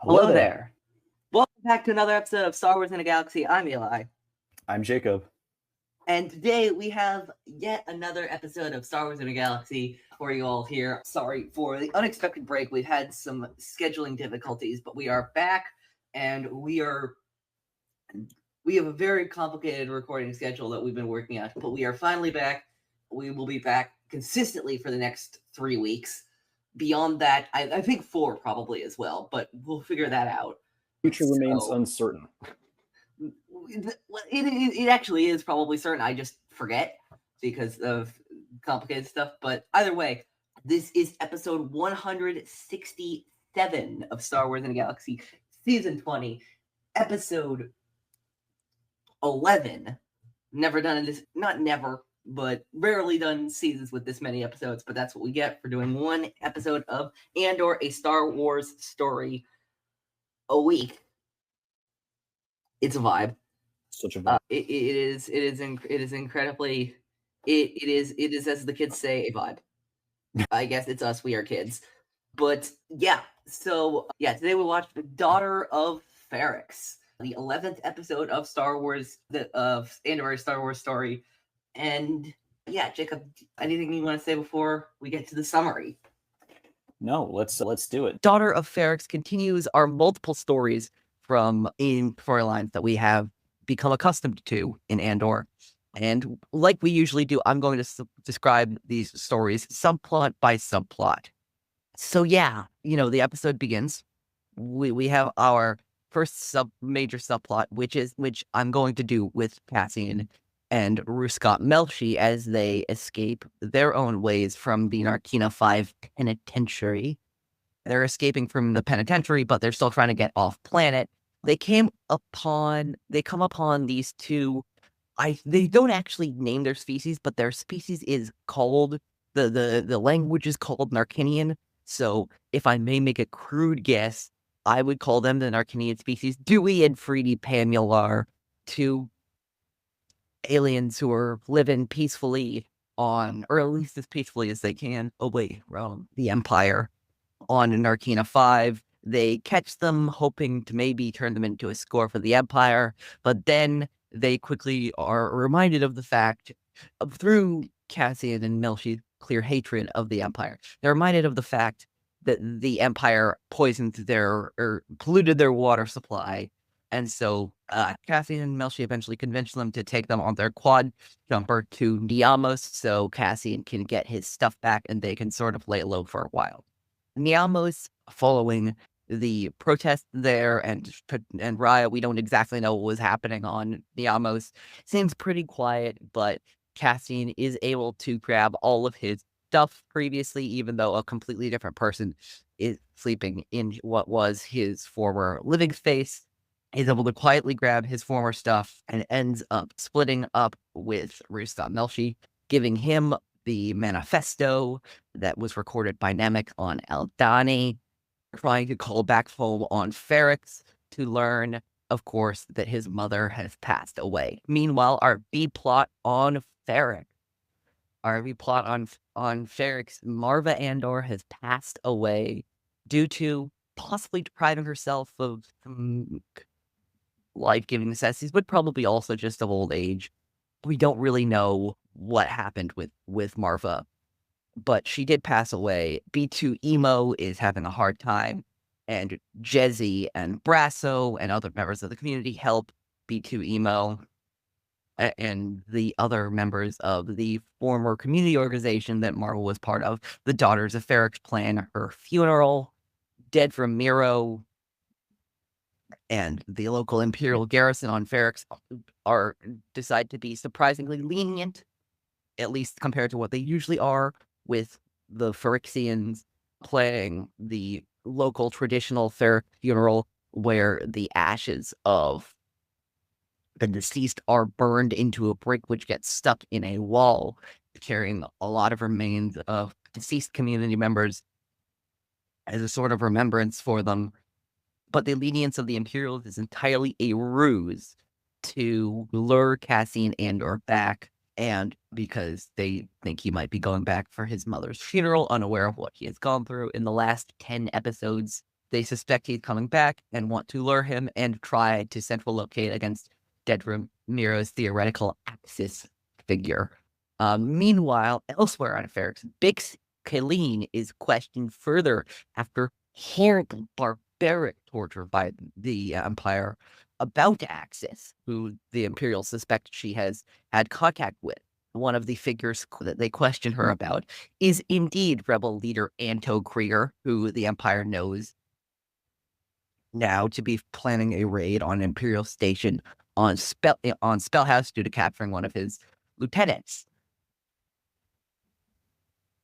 Hello there. Welcome back to another episode of Star Wars in a Galaxy. I'm Eli. I'm Jacob. And today we have yet another episode of Star Wars in a Galaxy for you all here. Sorry for the unexpected break. We've had some scheduling difficulties, but we are back and we have a very complicated recording schedule that we've been working on, but we are finally back. We will be back consistently for the next 3 weeks. Beyond that, I think 4 probably as well, but we'll figure that out. Future remains uncertain. It actually is probably certain. I just forget because of complicated stuff. But either way, this is episode 167 of Star Wars in a Galaxy, season 20, episode 11. Never done this, not never, but rarely done seasons with this many episodes. But that's what we get for doing one episode of Andor, a Star Wars story a week. It's a vibe. Such a vibe. It is incredibly. It is as the kids say, a vibe. I guess it's us. We are kids, but yeah. So yeah, today we watched The Daughter of Ferrix, the 11th episode of Star Wars, of Andor, a Star Wars story, and yeah, Jacob, anything you want to say before we get to the summary? No, let's do it. Daughter of Ferrix continues our multiple stories from storylines that we have become accustomed to in Andor. And like we usually do, I'm going to describe these stories subplot by subplot. So yeah, the episode begins. We have our first major subplot, which I'm going to do with Cassian and Ruescott Melshi as they escape their own ways from the Narkina 5 penitentiary. They're escaping from the penitentiary, but they're still trying to get off planet. They come upon these two. They don't actually name their species, but their species is called the language is called Narkinian. So if I may make a crude guess, I would call them the Narkinian species. Dewi and Freedi Pamular, two aliens who are living peacefully or at least as peacefully as they can, away from the Empire on Narkina 5. They catch them, hoping to maybe turn them into a score for the Empire, but then they quickly are reminded of the fact, through Cassian and Melshi's clear hatred of the Empire, they're reminded of the fact that the Empire polluted their water supply, and so Cassian and Melshi eventually convince them to take them on their quad jumper to Niamos, so Cassian can get his stuff back and they can sort of lay low for a while. Niamos, following the protest there, and Raya, we don't exactly know what was happening on Niamos. Seems pretty quiet, but Cassian is able to grab all of his stuff previously, even though a completely different person is sleeping in what was his former living space. He's able to quietly grab his former stuff and ends up splitting up with Ruescott Melshi, giving him the manifesto that was recorded by Nemec on Aldani, trying to call back home on Ferrix to learn, of course, that his mother has passed away. Meanwhile, our B-plot on Ferrix. Maarva Andor has passed away due to possibly depriving herself of some life-giving necessities, but probably also just of old age. We don't really know what happened with Maarva, but she did pass away. B2 Emo is having a hard time, and Jezzy and Brasso and other members of the community help B2 Emo and the other members of the former community organization that Maarva was part of, the Daughters of Ferrix, plan her funeral. Dead from Miro and the local Imperial garrison on Ferrix decide to be surprisingly lenient, at least compared to what they usually are, with the Ferrixians playing the local traditional Ferrix funeral, where the ashes of the deceased are burned into a brick which gets stuck in a wall, carrying a lot of remains of deceased community members as a sort of remembrance for them. But the lenience of the Imperials is entirely a ruse to lure Cassian Andor back, and because they think he might be going back for his mother's funeral, unaware of what he has gone through in the last 10 episodes. They suspect he's coming back and want to lure him and try to central locate against Dedra Miro's theoretical Axis figure. Meanwhile, elsewhere on Ferrix, Bix Kaleen is questioned further after horrible, barbaric torture by the Empire about Axis, who the Imperials suspect she has had contact with. One of the figures that they question her about is indeed rebel leader Anto Krieger, who the Empire knows now to be planning a raid on Imperial station on Spellhaus due to capturing one of his lieutenants.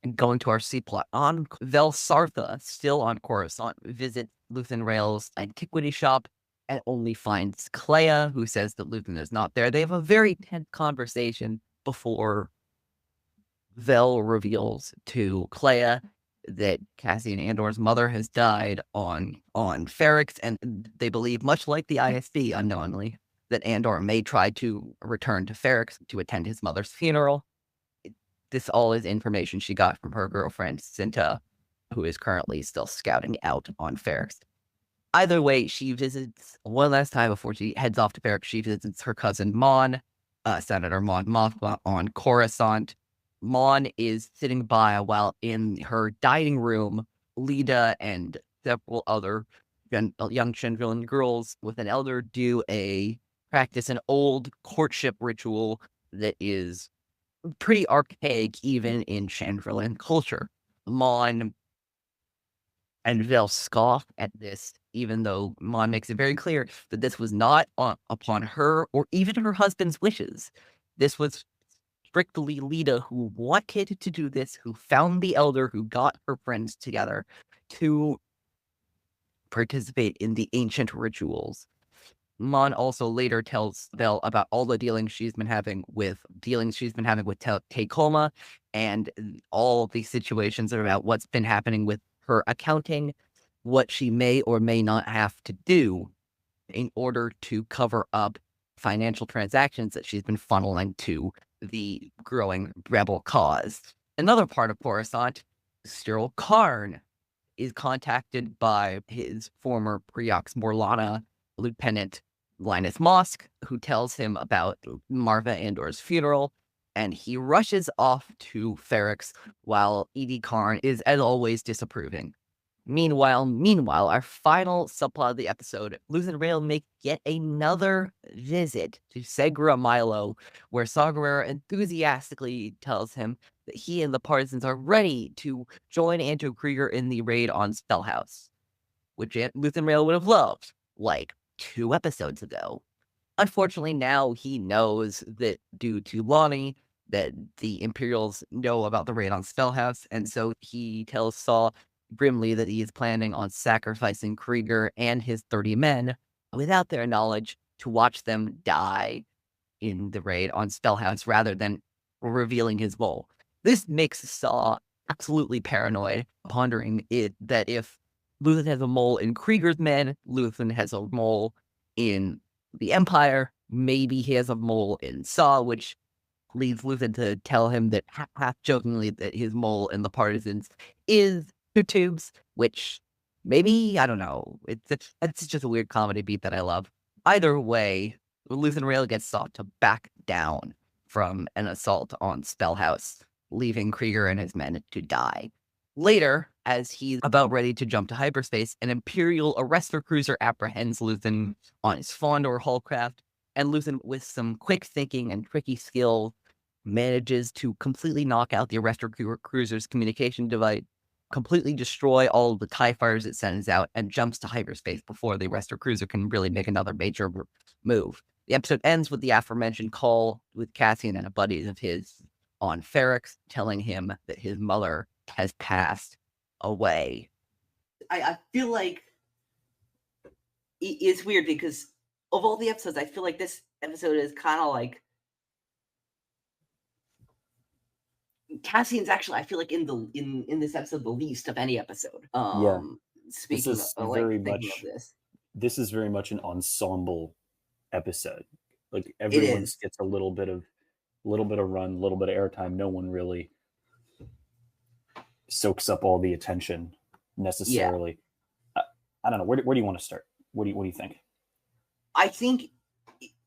And going to our C plot, on Velsartha, still on Coruscant, visit Luthen Rail's antiquity shop and only finds Clea, who says that Luthen is not there. They have a very tense conversation before Vel reveals to Clea that Cassian Andor's mother has died on Ferrix, and they believe, much like the ISB unknowingly, that Andor may try to return to Ferrix to attend his mother's funeral. This all is information she got from her girlfriend, Cinta, who is currently still scouting out on Ferrix. Either way, she visits one last time before she heads off to Ferrix. She visits her cousin Mon, Senator Mon Mothma, on Coruscant. Mon is sitting by while in her dining room, Leida and several other young Chandrilan girls with an elder practice an old courtship ritual that is pretty archaic even in Chandrilan culture. Mon and Vel scoff at this, even though Mon makes it very clear that this was not upon her or even her husband's wishes. This was strictly Leida who wanted to do this, who found the elder, who got her friends together to participate in the ancient rituals. Mon also later tells Vel about all the dealings she's been having with Takoma and all the situations about what's been happening with her accounting, what she may or may not have to do in order to cover up financial transactions that she's been funneling to the growing rebel cause. Another part of Coruscant, Cyril Karn is contacted by his former Preox Morlana Lieutenant Linus Mosk, who tells him about Maarva Andor's funeral, and he rushes off to Ferrix while Edie Karn is, as always, disapproving. Meanwhile, our final subplot of the episode, Luthen Rail make yet another visit to Segra Milo, where Saw Gerrera enthusiastically tells him that he and the partisans are ready to join Anto Krieger in the raid on Spellhaus, which Luthen Rail would have loved, like 2 episodes ago. Unfortunately, now he knows that due to Lonnie, that the Imperials know about the raid on Spellhaus, and so he tells Saw grimly that he is planning on sacrificing Krieger and his 30 men without their knowledge to watch them die in the raid on Spellhaus rather than revealing his role. This makes Saw absolutely paranoid, pondering that if Luthen has a mole in Krieger's men, Luthen has a mole in the Empire, maybe he has a mole in Saw, which leads Luthen to tell him that half-jokingly that his mole in the partisans is tubes, which maybe, I don't know. It's just a weird comedy beat that I love. Either way, Luthen Rail gets Saw to back down from an assault on Spellhaus, leaving Krieger and his men to die. Later, as he's about ready to jump to hyperspace, an Imperial arrestor cruiser apprehends Luthen on his Fondor hullcraft, and Luthen, with some quick thinking and tricky skill, manages to completely knock out the arrestor cruiser's communication device, completely destroy all of the TIE fighters it sends out, and jumps to hyperspace before the arrestor cruiser can really make another major move. The episode ends with the aforementioned call with Cassian and a buddy of his on Ferrix, telling him that his mother has passed away. I feel like it's weird because of all the episodes, I feel like this episode is kind of like Cassian's actually, I feel like in this episode the least of any episode. Speaking this is of very thinking much of this. This is very much an ensemble episode. Like everyone gets a little bit of run, a little bit of airtime. No one really soaks up all the attention necessarily. I don't know. Where do you want to start? What do you think? I think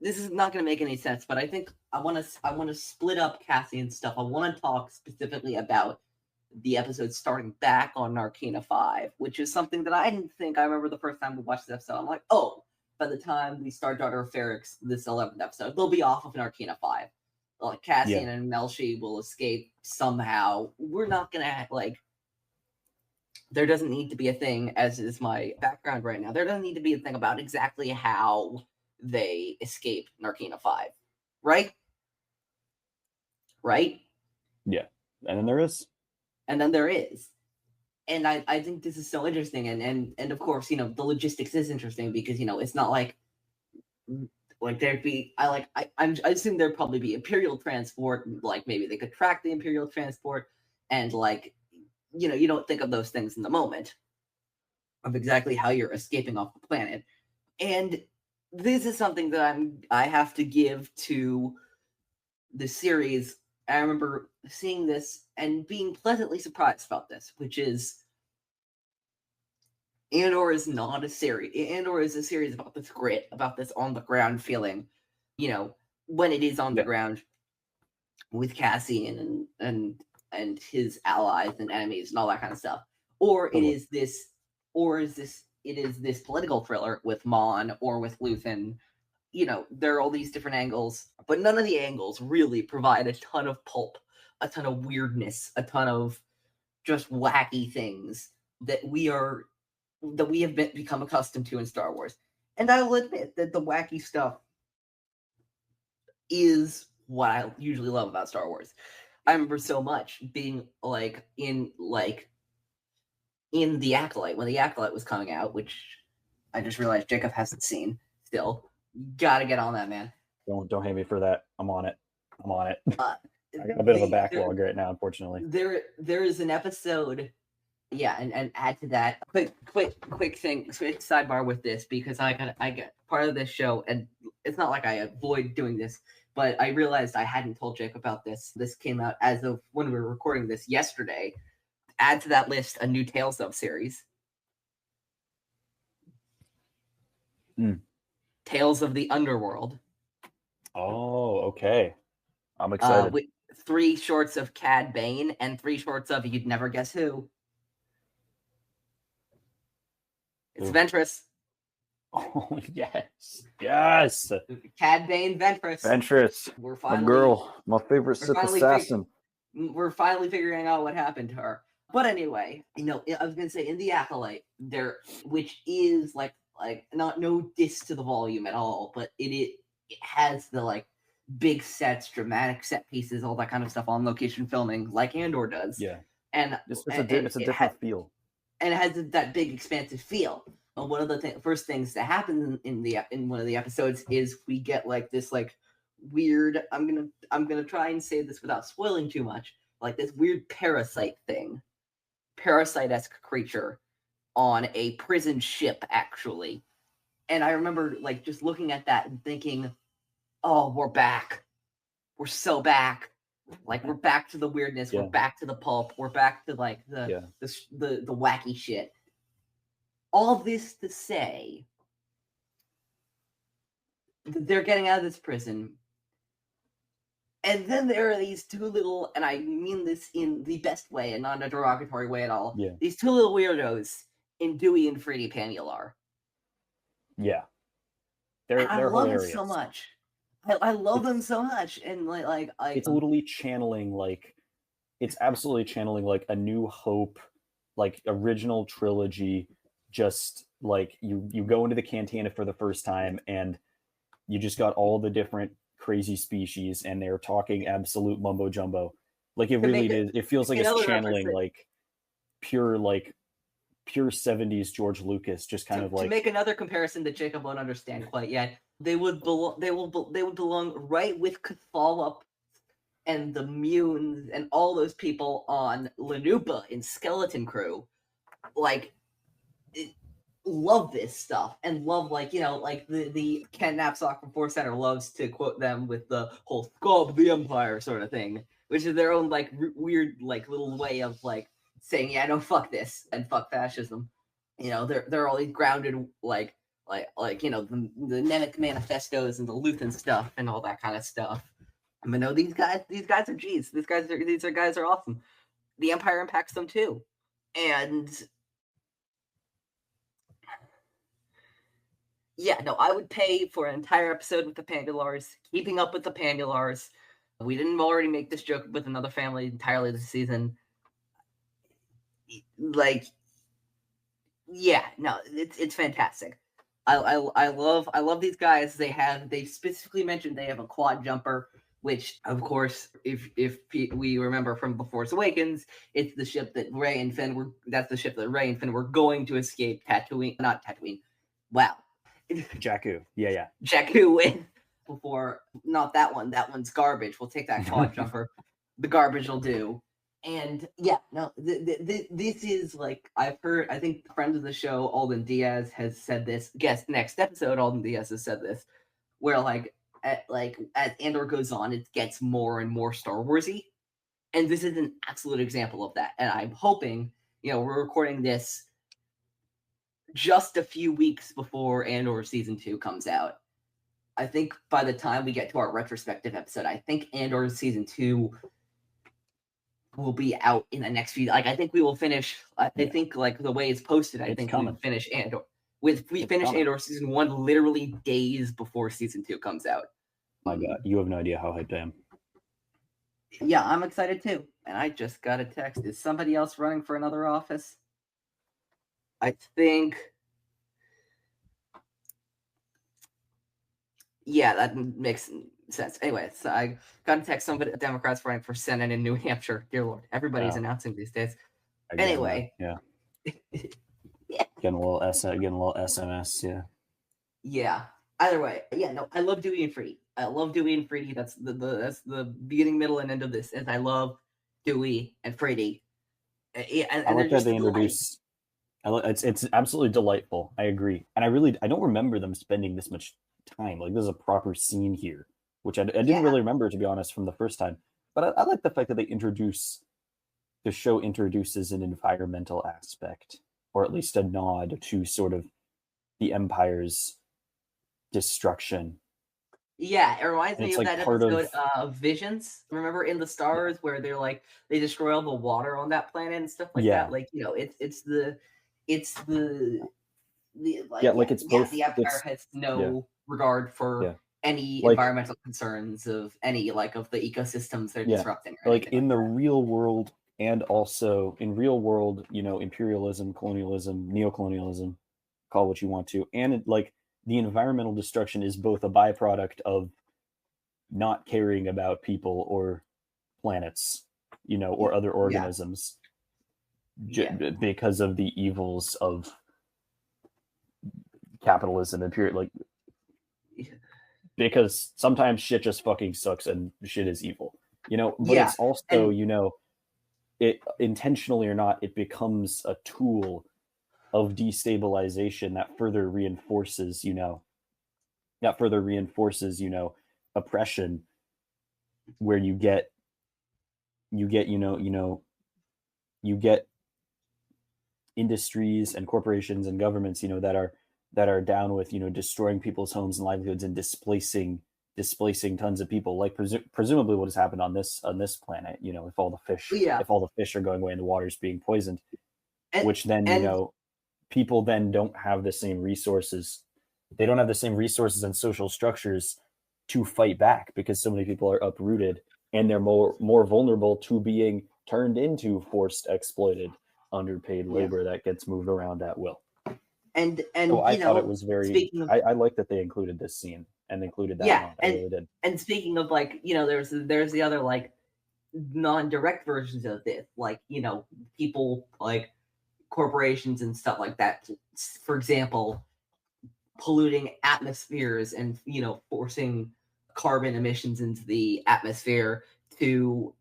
this is not going to make any sense, but I think I want to split up Cassian stuff. I want to talk specifically about the episode starting back on Arcana 5, which is something that I didn't think. I remember the first time we watched this episode, I'm like, oh, by the time we start Daughter of Ferrix, this 11th episode, they'll be off of an Arcana 5. Like, Cassian and Melshi will escape somehow. We're not going to, like, there doesn't need to be a thing, as is my background right now, there doesn't need to be a thing about exactly how they escape Arcana 5. Right? Right? Yeah. And then there is. And then there is. And I think this is so interesting. And of course, you know, the logistics is interesting because, you know, it's not like there'd be, I assume there'd probably be Imperial transport, like maybe they could track the Imperial transport, and like, you know, you don't think of those things in the moment of exactly how you're escaping off the planet. And this is something that I have to give to the series. I remember seeing this and being pleasantly surprised about this, which is Andor is not a series. Andor is a series about this grit, about this on the ground feeling, you know, when it is on the ground with Cassian and his allies and enemies and all that kind of stuff. Or it is this political thriller with Mon or with Luthen. You know, there are all these different angles, but none of the angles really provide a ton of pulp, a ton of weirdness, a ton of just wacky things that we have become accustomed to in Star Wars. And I will admit that the wacky stuff is what I usually love about Star Wars. I remember so much being in The Acolyte, when The Acolyte was coming out, which I just realized Jacob hasn't seen still. Gotta get on that, man. Don't hate me for that. I'm on it. I got a bit of a backlog right now, unfortunately. There is an episode, and add to that quick sidebar with this, because I got part of this show, and it's not like I avoid doing this, but I realized I hadn't told Jake about this. This came out as of when we were recording this yesterday. Add to that list a new Tales of series. Tales of the Underworld. Oh, okay. I'm excited. With 3 shorts of Cad Bane and 3 shorts of you'd never guess who. It's Ventress. Oh, yes. Cad Bane, Ventress. We're finally, my girl, my favorite Sith assassin. We're finally figuring out what happened to her. But anyway, you know, I was gonna say in The Acolyte, which is like no diss to the volume at all, but it has the big sets, dramatic set pieces, all that kind of stuff on location filming, like Andor does. Yeah, and it's a different feel, and it has that big expansive feel. And one of the first things that happens in one of the episodes is we get this weird. I'm gonna try and say this without spoiling too much. Like this weird parasite-esque creature on a prison ship, actually. And I remember just looking at that and thinking, oh, we're back. We're so back. We're back to the weirdness. Yeah. We're back to the pulp. We're back to the wacky shit. All this to say, they're getting out of this prison. And then there are these 2 little, and I mean this in the best way and not a derogatory way at all, these 2 little weirdos in Dewi and Freedi Pamular. Yeah. They're love hilarious. It so much. I love them so much. And it's totally channeling, it's absolutely channeling A New Hope, original trilogy. Just you go into the cantina for the first time and you just got all the different crazy species and they're talking absolute mumbo jumbo. It really is. It feels like it's channeling pure 70s George Lucas, just kind of to make another comparison that Jacob won't understand quite yet. They would belong right with Cathalop and the Munes and all those people on Lanupa in Skeleton Crew. Love this stuff and love the Ken Knapsack from Force Center loves to quote them with the whole "Scob the Empire" sort of thing, which is their own weird little way of saying, yeah, no, fuck this and fuck fascism. they're all these grounded like the Nemec manifestos and the Luthen stuff and all that kind of stuff. I mean, no, these guys are G's. These guys are awesome. The Empire impacts them too, and yeah, no, I would pay for an entire episode with the Pamulars, keeping up with the Pamulars. We didn't already make this joke with another family entirely this season. Like, yeah, no, it's fantastic. I love these guys. They specifically mentioned they have a quad jumper, which of course, if we remember from The Force Awakens, it's the ship that Rey and Finn were going to escape Tatooine, not Tatooine. Wow. Jakku. Yeah. Jakku with before, not that one. That one's garbage. We'll take that quad jumper. The garbage will do. And yeah, no, this is like, I've heard, I think friends of the show, Alden Diaz has said this. Guest next episode, Alden Diaz has said this, where as Andor goes on, it gets more and more Star Warsy. And this is an absolute example of that. And I'm hoping, we're recording this just a few weeks before Andor season 2 comes out. I think by the time we get to our retrospective episode, I think Andor season 2 will be out in the next few. I think we will finish. I think the way it's posted, I think we'll finish Andor. Finish Andor season 1 literally days before season 2 comes out. My God, you have no idea how hyped I am. Yeah, I'm excited too. And I just got a text. Is somebody else running for another office? I think. Yeah, that makes sense. Anyway, so I got a text. Somebody, Democrats running for Senate in New Hampshire. Dear Lord, everybody's announcing these days. Anyway, yeah. Yeah. Getting a little SMS. Yeah. Yeah. Either way, yeah. No, I love Dewey and Freedi. That's the beginning, middle, and end of this. And I love Dewey and Freedi. I like that they introduce. It's absolutely delightful. I agree, and I don't remember them spending this much time. Like, there's a proper scene here, which I didn't really remember, to be honest, from the first time. But I like the fact that the show introduces an environmental aspect, or at least a nod to sort of the Empire's destruction. Yeah, it reminds me of that episode of Visions. Remember in the Stars where they destroy all the water on that planet and stuff like that. Like, it's the the Empire has no regard for any environmental concerns of any of the ecosystems they're disrupting. In the real world, and also in real world, imperialism, colonialism, neocolonialism, call what you want to, and the environmental destruction is both a byproduct of not caring about people or planets, or other organisms, because of the evils of capitalism and because sometimes shit just fucking sucks and shit is evil, but it's also, it intentionally or not, it becomes a tool of destabilization that further reinforces, oppression, where you get industries and corporations and governments, that are down with, destroying people's homes and livelihoods and displacing tons of people, like presumably what has happened on this planet, if all the fish are going away and the water's being poisoned, which then, people then don't have the same resources. They don't have the same resources and social structures to fight back, because so many people are uprooted and they're more vulnerable to being turned into forced, exploited, underpaid labor that gets moved around at will. And so I thought it was very. I like that they included this scene and included that. Yeah, I really did. And speaking of there's the other non-direct versions of this, people corporations and stuff like that, for example, polluting atmospheres and forcing carbon emissions into the atmosphere to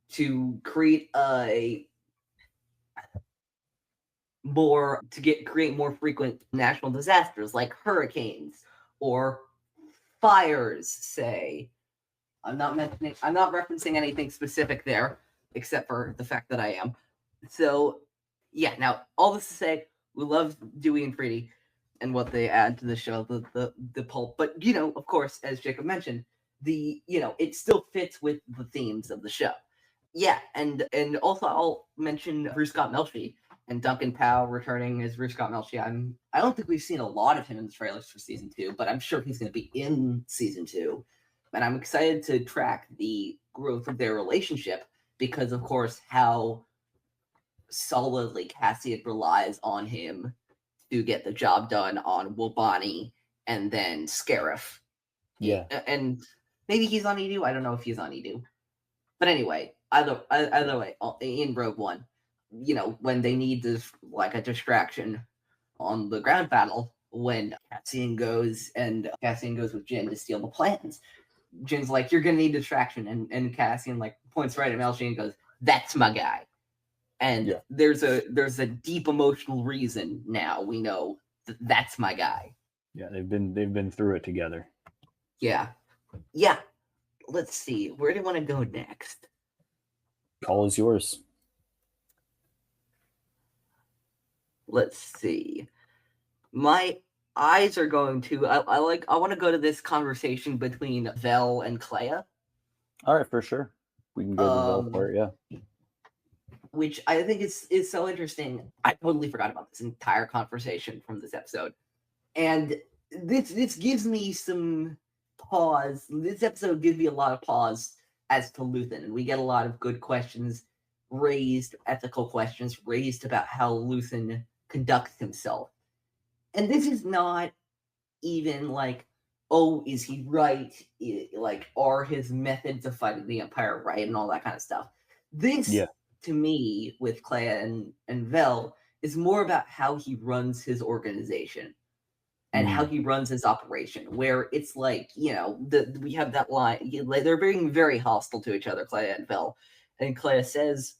create create more frequent natural disasters like hurricanes or fires, say. I'm not referencing anything specific there, except for the fact that I am. So yeah, now all this to say, We love Dewey and Freedi and what they add to the show, the pulp. But of course, as Jacob mentioned, it still fits with the themes of the show. Yeah, and also I'll mention Ruescott Melshi and Duncan Powell returning as Ruescott Melshi. I don't think we've seen a lot of him in the trailers for season 2, but I'm sure he's going to be in season 2. And I'm excited to track the growth of their relationship because, of course, how solidly Cassian relies on him to get the job done on Wobani and then Scarif. Yeah. And maybe he's on Edu. I don't know if he's on Edu. But anyway, either way, in Rogue One, when they need a distraction on the ground battle, when Cassian goes with Jin to steal the plans, Jin's like, you're gonna need distraction, and Cassian points right at Melshi and goes, that's my guy. And there's a deep emotional reason now. We know that's my guy. Yeah, they've been through it together. Yeah. Let's see. Where do you want to go next? Call is yours. Let's see. My eyes are going to. I want to go to this conversation between Vel and Clea. All right, for sure. We can go to the Vel part, yeah. Which I think is so interesting. I totally forgot about this entire conversation from this episode, and this gives me some pause. This episode gives me a lot of pause as to Luthen, and we get a lot of good questions raised, ethical questions raised about how Luthen conducts himself. And this is not even is he right? Are his methods of fighting the Empire right, and all that kind of stuff. This, to me, with Clea and Vel, is more about how he runs his organization and how he runs his operation, where it's we have that line, they're being very hostile to each other, Clea and Vel. And Clea says,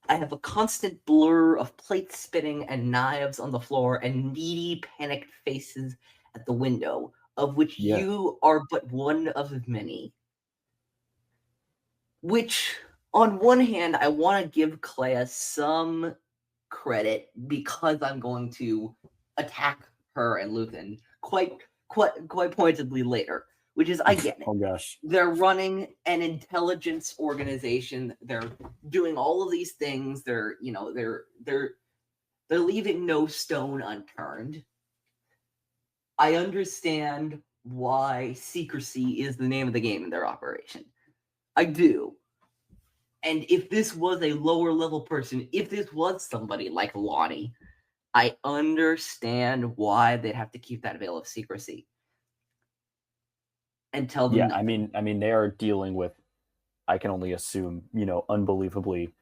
I have a constant blur of plates spinning and knives on the floor and needy, panicked faces at the window, of which you are but one of many. Which, on one hand, I want to give Clea some credit because I'm going to attack her and Luthen quite pointedly later. Which is, I get it. Oh gosh. They're running an intelligence organization. They're doing all of these things. They're leaving no stone unturned. I understand why secrecy is the name of the game in their operation. I do. And if this was a lower level person, if this was somebody like Lonnie, I understand why they'd have to keep that veil of secrecy. And tell them. Yeah, I mean, they are dealing with, I can only assume, unbelievably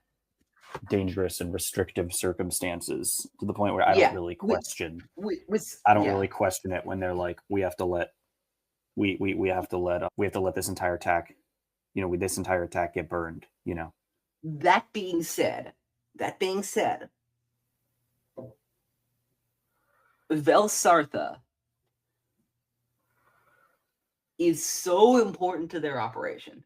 dangerous and restrictive circumstances to the point where I don't really question. I don't really question it when they're like, we have to let this entire attack, this entire attack get burned. That being said, Vel Sartha is so important to their operation.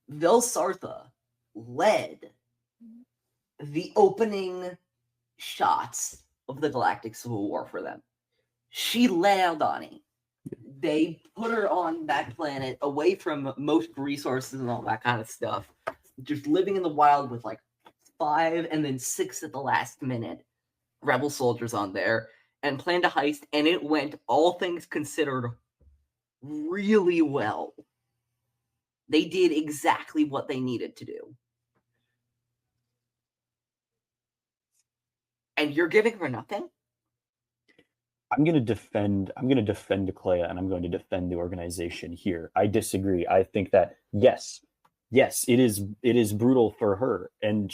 Vel Sartha led the opening shots of the Galactic Civil War for them. She led Aldani. They put her on that planet away from most resources and all that kind of stuff. Just living in the wild with 5 and then 6 at the last minute rebel soldiers on there, and planned a heist, and it went, all things considered, really well. They did exactly what they needed to do. And you're giving her nothing? I'm going to defend Clea, and I'm going to defend the organization here. I disagree. I think that yes, it is brutal for her, and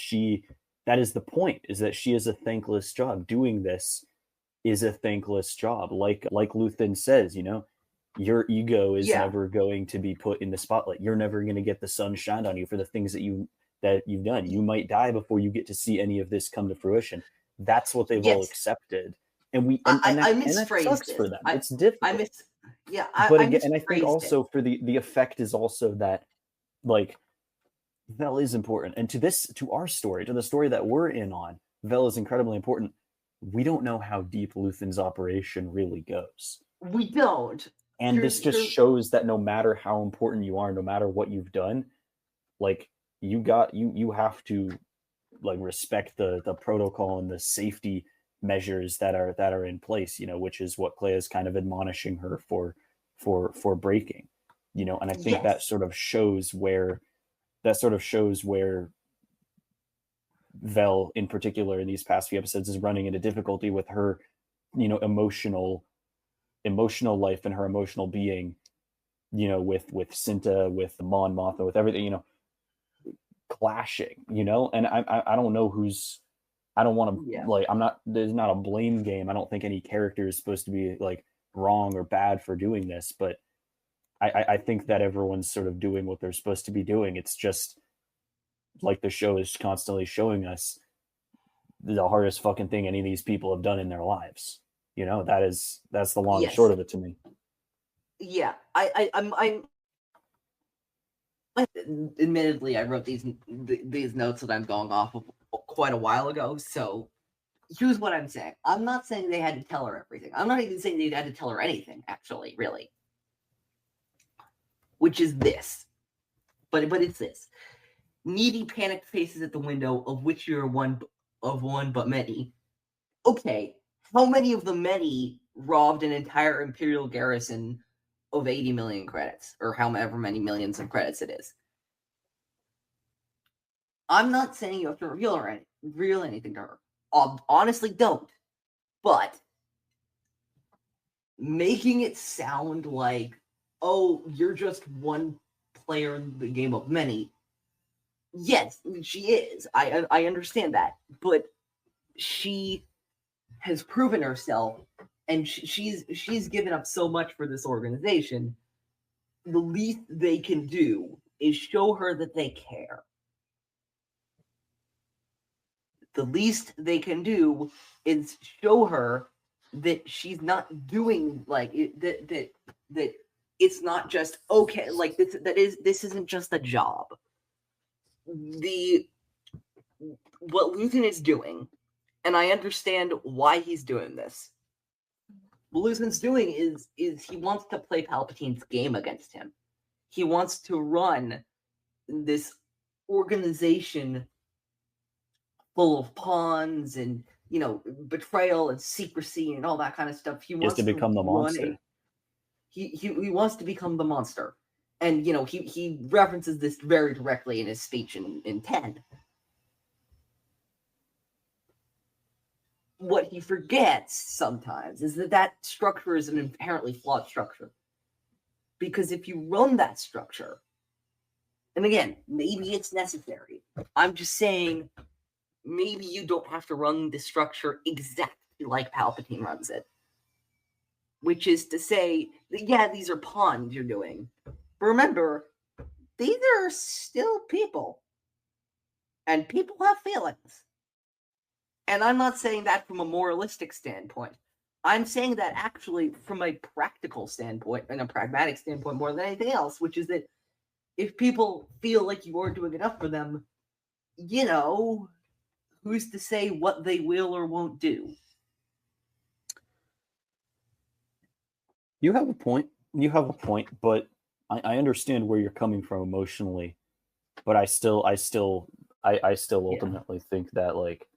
that is the point, is that she is a thankless job. Doing this is a thankless job. Like Luthen says, your ego is never going to be put in the spotlight. You're never going to get the sun shined on you for the things that you've done. You might die before you get to see any of this come to fruition. That's what they've all accepted. And that sucks for them. It's difficult. I think also for the effect is also that, Vel is important, and to our story, to the story that we're in on, Vel is incredibly important. We don't know how deep Luthen's operation really goes. We don't. And this just shows that no matter how important you are, no matter what you've done, like you have to like respect the protocol and the safety measures that are in place, which is what Clay is kind of admonishing her for breaking, and I think that sort of shows where Vel in particular in these past few episodes is running into difficulty with her, emotional life and her emotional being, with Cinta, with Mon Mothma, with everything, clashing, and I don't know who's, I don't want to like, there's not a blame game. I don't think any character is supposed to be like wrong or bad for doing this, but I think that everyone's sort of doing what they're supposed to be doing. It's just like the show is constantly showing us the hardest fucking thing any of these people have done in their lives. That's the long and short of it to me. Yeah, I'm admittedly I wrote these notes that I'm going off of quite a while ago. So here's what I'm saying. I'm not saying they had to tell her everything. I'm not even saying they had to tell her anything, actually, really. Which is this. But it's this. Needy, panicked faces at the window, of which you're one but many. Okay, how many of the many robbed an entire Imperial garrison of 80 million credits, or however many millions of credits it is? I'm not saying you have to reveal anything to her. Honestly, don't. But making it sound like, oh, you're just one player in the game of many. Yes, she is. I understand that. But she has proven herself, and she's given up so much for this organization. The least they can do is show her that they care. The least they can do is show her that she's not doing like that it's not just okay, like this isn't just a job. What Luthen is doing, and I understand why he's doing this. What Luthen's doing is he wants to play Palpatine's game against him. He wants to run this organization full of pawns and betrayal and secrecy and all that kind of stuff. He wants to become the monster. He wants to become the monster, and he references this very directly in his speech in 10. What he forgets sometimes is that structure is an inherently flawed structure, because if you run that structure, and again, maybe it's necessary. I'm just saying, maybe you don't have to run the structure exactly like Palpatine runs it. Which is to say, yeah, these are pawns you're doing. But remember, these are still people. And people have feelings. And I'm not saying that from a moralistic standpoint. I'm saying that actually from a practical standpoint and a pragmatic standpoint more than anything else, which is that if people feel like you aren't doing enough for them, who's to say what they will or won't do? You have a point, but I understand where you're coming from emotionally, but I still ultimately think that like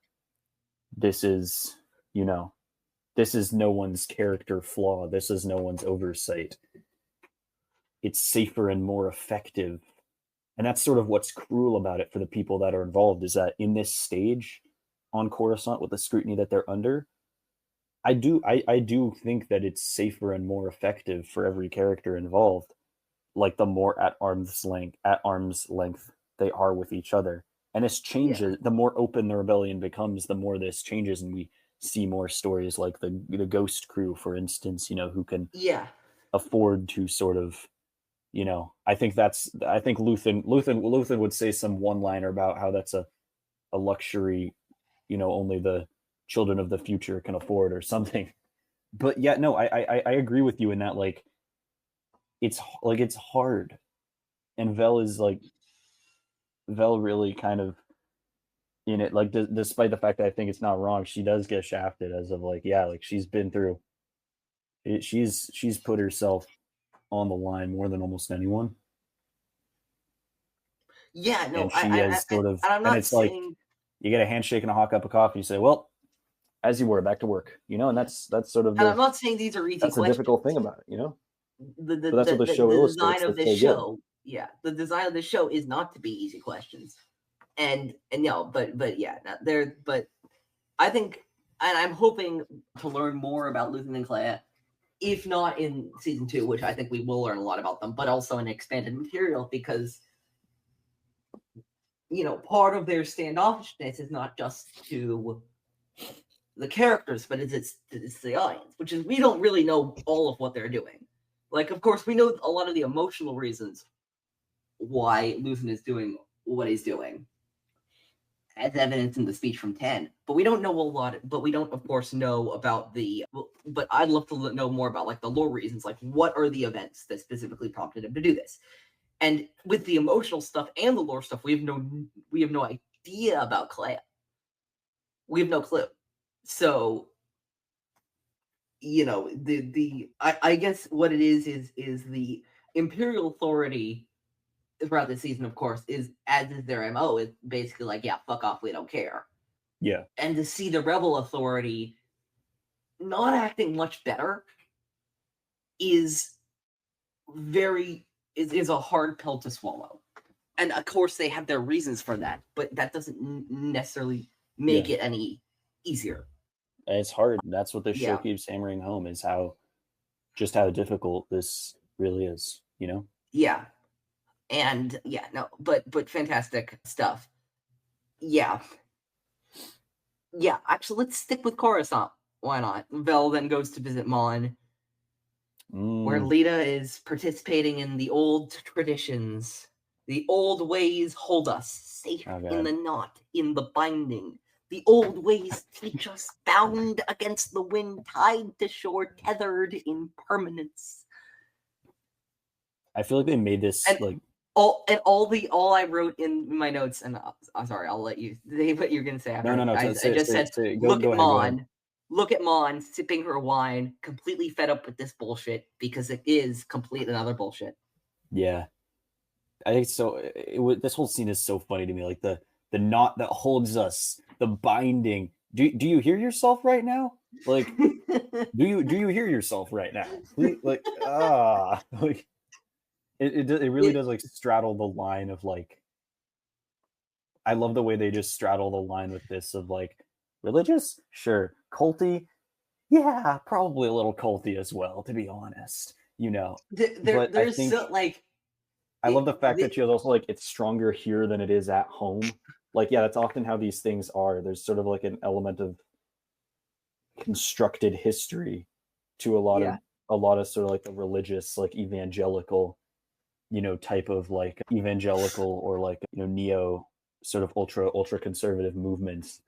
this is no one's character flaw. This is no one's oversight. It's safer and more effective. And that's sort of what's cruel about it for the people that are involved, is that in this stage on Coruscant with the scrutiny that they're under, I do think that it's safer and more effective for every character involved, like the more at arm's length they are with each other. And this changes, the more open the rebellion becomes, the more this changes, and we see more stories like the Ghost Crew, for instance, who can afford to sort of, I think Luthen would say some one-liner about how that's a luxury, only the children of the future can afford or something. But yeah, no, I agree with you in that, like, it's hard. And Vel is like, Vel really kind of in it, like despite the fact that I think it's not wrong, she does get shafted as of like, yeah, like she's been through it. She's put herself on the line more than almost anyone. Yeah, no, And she has sort of, and I'm and not it's like saying you get a handshake and a hot cup of coffee. You say, well, as you were, back to work, and that's sort of and I'm not saying these are easy that's the questions. difficult thing about it, The But that's what the show illustrates. design of That's this so good. show, yeah, the design of this show is not to be easy questions, and no, but yeah, but I think, and I'm hoping to learn more about Luthen and Clea, if not in season 2, which I think we will learn a lot about them, but also in expanded material, because part of their standoffishness is not just to the characters, but it's the audience, which is we don't really know all of what they're doing. Like, of course, we know a lot of the emotional reasons why Luthen is doing what he's doing, as evidence in the speech from 10. But we don't know a lot. But we don't, of course, know about the. But I'd love to know more about like the lore reasons, like what are the events that specifically prompted him to do this. And with the emotional stuff and the lore stuff, we have no idea about Clea. We have no clue. So, I guess what it is the Imperial Authority throughout the season, of course, is their MO, is basically like, yeah, fuck off, we don't care. Yeah. And to see the Rebel Authority not acting much better is a hard pill to swallow. And of course they have their reasons for that, but that doesn't necessarily make it any easier. It's hard. That's what this show keeps hammering home, is how difficult this really is, Yeah. And but fantastic stuff. Yeah. Actually, let's stick with Coruscant. Why not? Vel then goes to visit Mon, where Leida is participating in the old traditions. The old ways hold us safe in the knot, in the binding. The old ways teach us, bound against the wind, tied to shore, tethered in permanence. I feel like they made this all I wrote in my notes, and I'm sorry, I'll let you say what you're gonna say after. No. I just said, look at Mon. Look at Mon sipping her wine, completely fed up with this bullshit, because it is complete another bullshit. Yeah, I think so. This whole scene is so funny to me, like the knot that holds us, the binding. Do you hear yourself right now? Like, do you hear yourself right now? Like, like. It really does like straddle the line of like. I love the way they just straddle the line with this of like religious, sure, culty, yeah, probably a little culty as well, to be honest. But I think I love the fact that you're also like, it's stronger here than it is at home. Like, yeah, that's often how these things are. There's sort of like an element of constructed history to a lot of sort of like the religious, like evangelical, type of like evangelical or like neo sort of ultra conservative movements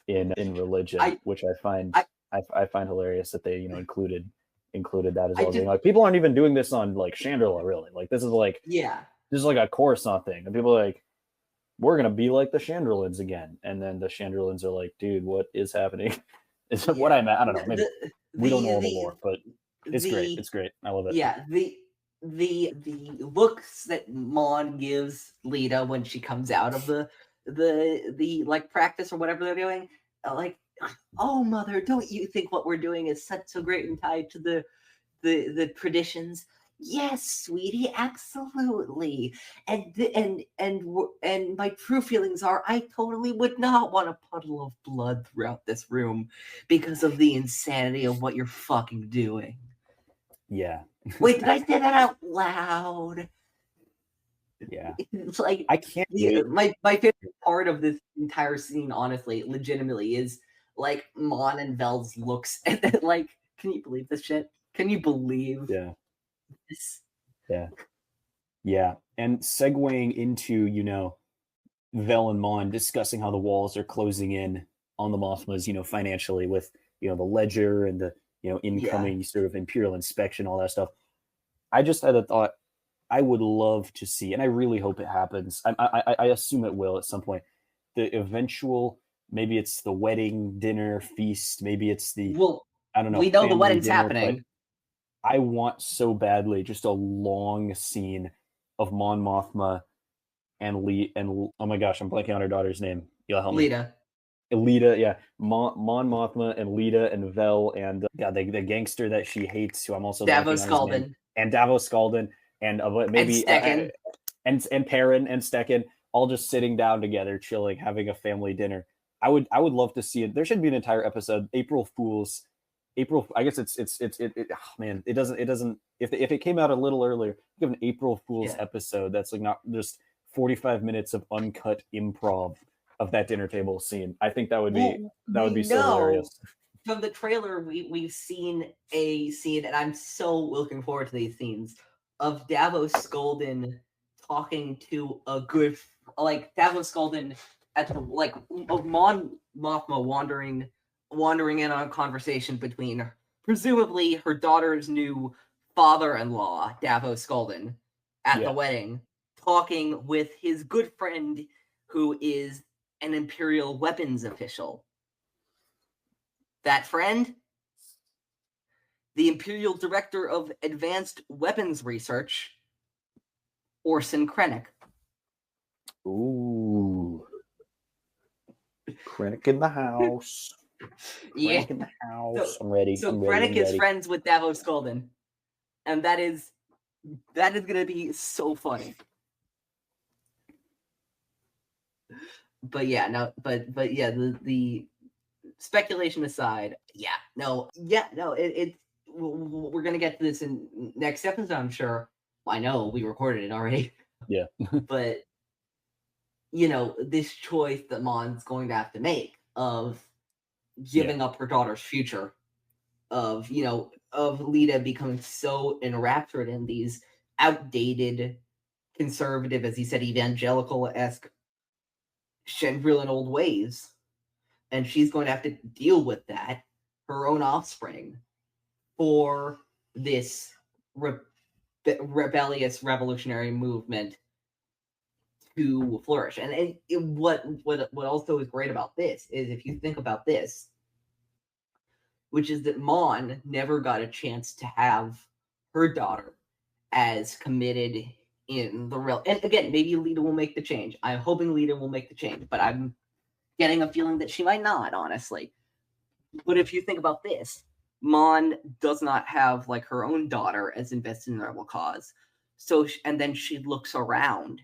in religion, which I find hilarious that they included that as well. Being like, people aren't even doing this on like Chandrilan, really. Like, this is like a Coruscant thing, and people are like, we're gonna be like the Chandrilans again, and then the Chandrilans are like, dude, what is happening? Is what I meant. I don't know. Maybe we don't know all the lore, but it's great. It's great. I love it. Yeah. The looks that Mon gives Leida when she comes out of the like practice or whatever they're doing, like, oh mother, don't you think what we're doing is so great and tied to the traditions? Yes, sweetie, absolutely. And my true feelings are, I totally would not want a puddle of blood throughout this room because of the insanity of what you're fucking doing. Yeah. Wait, did I say that out loud? Yeah. It's like, I can't wait. My favorite part of this entire scene, honestly, legitimately, is like Mon and Vel's looks, and then like, can you believe this shit? Can you believe this? Yeah. And segueing into, Vel and Mon discussing how the walls are closing in on the Mothmas, financially with, the ledger and the, incoming sort of Imperial inspection, all that stuff. I just had a thought. I would love to see, and I really hope it happens. I assume it will at some point. The eventual, maybe it's the wedding dinner feast, maybe it's the Well, I don't know. we know the family wedding's dinner, but happening. I want so badly just a long scene of Mon Mothma and Lee and oh my gosh, I'm blanking on her daughter's name. You'll help me. Leida. Leida, yeah, Mon Mothma and Leida and Vel and the gangster that she hates, who I'm also Davos blanking on his name, Skalden. and Davos Skalden and maybe Stecken. and Perrin and Stecken all just sitting down together, chilling, having a family dinner. I would love to see it. There should be an entire episode, April Fools. I guess oh man, it doesn't if it came out a little earlier, give an April Fool's episode that's like not just 45 minutes of uncut improv of that dinner table scene. I think that would be so hilarious. From the trailer, we've seen a scene, and I'm so looking forward to these scenes of Davos Skalden talking to a good Davos Skalden at the of Mon Mothma wandering in on a conversation between presumably her daughter's new father-in-law, Davos Skalden, at the wedding, talking with his good friend who is an Imperial weapons official. That friend? The Imperial Director of Advanced Weapons Research, Orson Krennic. Ooh. Krennic in the house. Krennic in the house. I'm ready. So Krennic is friends with Davos Skalden. And that is gonna be so funny. But yeah, the speculation aside, we're gonna get to this in next episode, I'm sure. I know we recorded it already. Yeah. But this choice that Mon's going to have to make of giving up her daughter's future, of Leida becoming so enraptured in these outdated, conservative, as he said, evangelical-esque Chandrilan old ways, and she's going to have to deal with that, her own offspring, for this rebellious revolutionary movement to flourish. And what also is great about this is, if you think about this, which is that Mon never got a chance to have her daughter as committed in the real. And again, maybe Leida will make the change. I'm hoping Leida will make the change, but I'm getting a feeling that she might not, honestly. But if you think about this, Mon does not have her own daughter as invested in the rebel cause. So, and then she looks around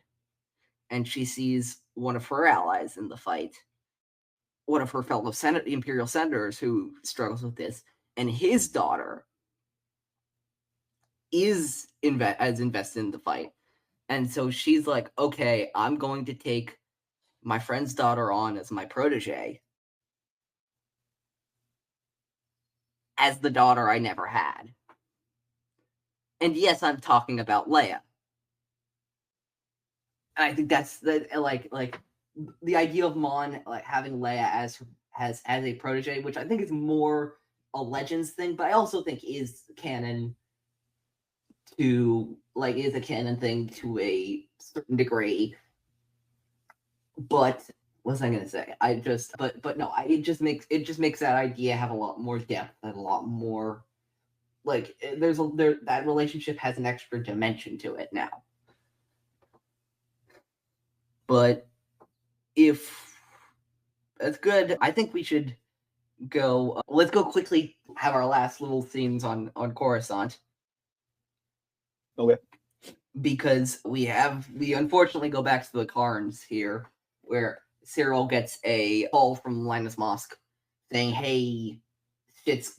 and she sees one of her allies in the fight, one of her fellow Imperial senators who struggles with this, and his daughter is as invested in the fight. And so she's like, okay, I'm going to take my friend's daughter on as my protege, as the daughter I never had. And yes, I'm talking about Leia. And I think that's the the idea of Mon having Leia as a protege, which I think is more a Legends thing, but I also think is canon to is a canon thing to a certain degree. But what was I gonna say? It just makes that idea have a lot more depth and a lot more that relationship has an extra dimension to it now. But if that's good, I think we should go. Let's go quickly have our last little scenes on Coruscant. Okay. Because we unfortunately go back to the Karns here, where Cyril gets a call from Linus Mosk saying, "Hey, shit's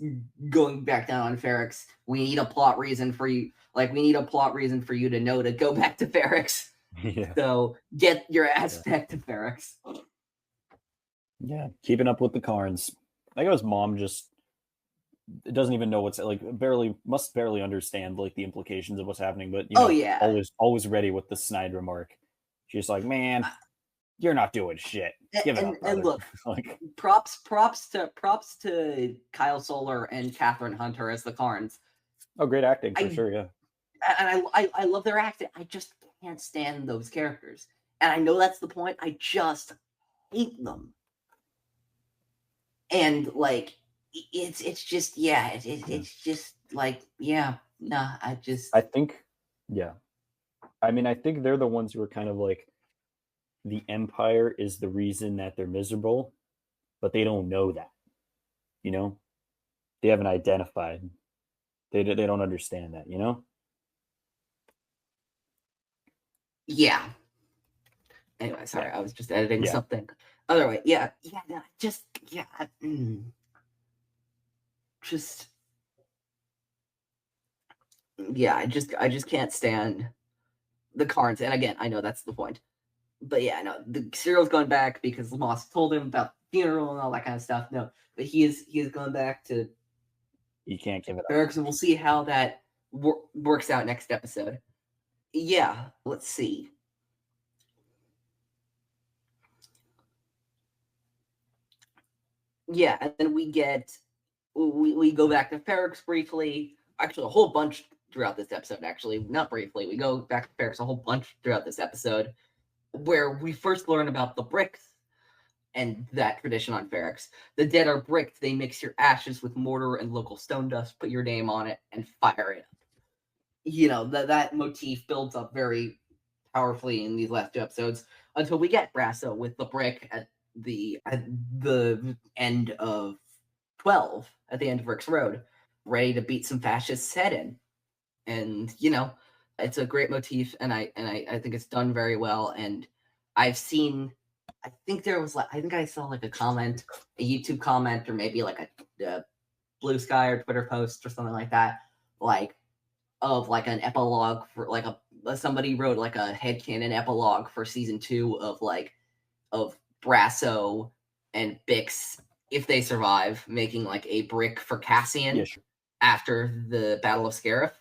going back down on Ferrix. We need a plot reason for you. We need a plot reason for you to know to go back to Ferrix. Yeah. So get your ass back to Ferrix." Yeah, keeping up with the Karns. I think his mom just doesn't even know what's must barely understand the implications of what's happening, but always ready with the snide remark. She's like, "Man, you're not doing shit. Give it up, brother." And look, props to Kyle Solar and Catherine Hunter as the Karns. Oh, great acting for sure, yeah. and I love their acting. I just can't stand those characters, and I know that's the point. I just hate them, and like it's just it's just like nah. I think, yeah. I mean, I think they're the ones who are kind of like, the Empire is the reason that they're miserable, but they don't know that. You know, they haven't identified. They don't understand that. You know. yeah. Anyway, sorry, Yeah. I was just editing Yeah. something. Other way, no, just just I just can't stand the Karns. And again, I know that's the point. But yeah, no, the Cyril's going back because Moss told him about the funeral and all that kind of stuff. No, but he is going back to You can't give it up. Ferrix, and we'll see how that works out next episode. Yeah, let's see. Yeah, and then we go back to Ferrix briefly. Actually, a whole bunch throughout this episode. Actually, not briefly. We go back to Ferrix a whole bunch throughout this episode, where we first learn about the bricks and that tradition on Ferrix. The dead are bricked. They mix your ashes with mortar and local stone dust, put your name on it, and fire it up. You know, that motif builds up very powerfully in these last 2 episodes until we get Brasso with the brick at the end of 12, at the end of Rick's Road, ready to beat some fascists head in. And you know, it's a great motif, and I think it's done very well. And I've seen, I think I saw like a comment, a YouTube comment, or maybe like a BlueSky or Twitter post or something like that, like of like an epilogue for like somebody wrote like a headcanon epilogue for season 2 of Brasso and Bix, if they survive, making like a brick for Cassian after the Battle of Scarif,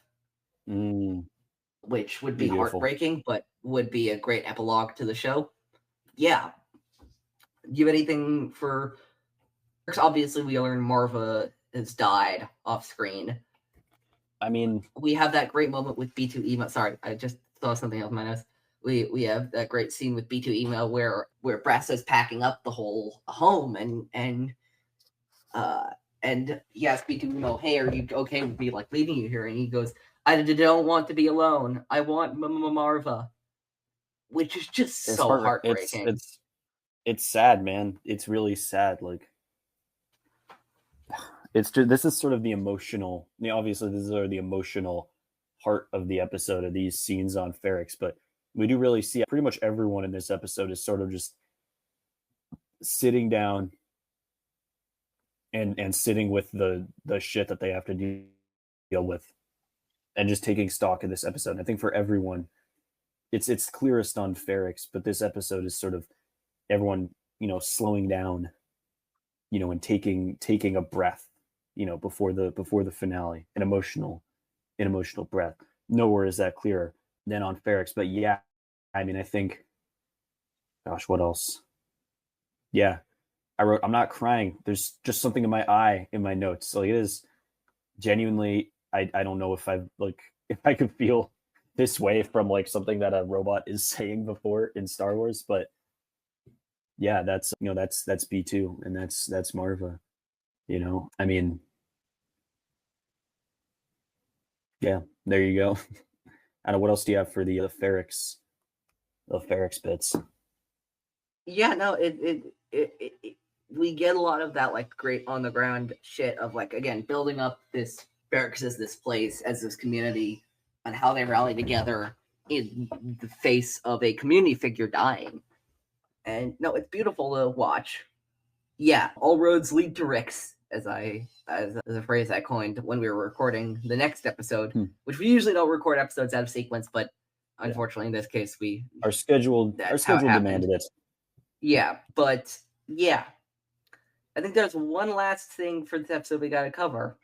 which would be heartbreaking, but would be a great epilogue to the show. Yeah. Do you have anything for? Obviously, we learn Maarva has died off screen. I mean, we have that great moment with B2 email. Sorry, I just saw something else in my notes. We have that great scene with B2 email where Brasso's packing up the whole home and he asks B2 email, hey, are you okay with me like leaving you here? And he goes, I don't want to be alone. I want Maarva, which is just so heartbreaking. It's sad, man. It's really sad. Like, it's just, this is sort of the emotional. Obviously, this is sort of the emotional heart of the episode, of these scenes on Ferrix, but we do really see pretty much everyone in this episode is sort of just sitting down and sitting with the shit that they have to deal with, and just taking stock of this episode. And I think for everyone, it's clearest on Ferrix, but this episode is sort of everyone, slowing down, and taking a breath, before the finale, an emotional breath. Nowhere is that clearer than on Ferrix. But yeah, I mean, I think, gosh, what else? Yeah, I wrote, I'm not crying. There's just something in my eye in my notes. Like, it is genuinely, I don't know if I could feel this way from like something that a robot is saying before in Star Wars, but yeah, that's B2 and that's Maarva. I mean, yeah, there you go. I don't know, what else do you have for the Ferrix bits? Yeah, no, we get a lot of that like great on the ground shit of like, again, building up this Ferrix as this place, as this community, and how they rally together in the face of a community figure dying. And no, it's beautiful to watch. Yeah, all roads lead to Rix, as a phrase I coined when we were recording the next episode, which we usually don't record episodes out of sequence, but unfortunately in this case our schedule demanded it. Yeah, but yeah, I think there's one last thing for this episode we got to cover,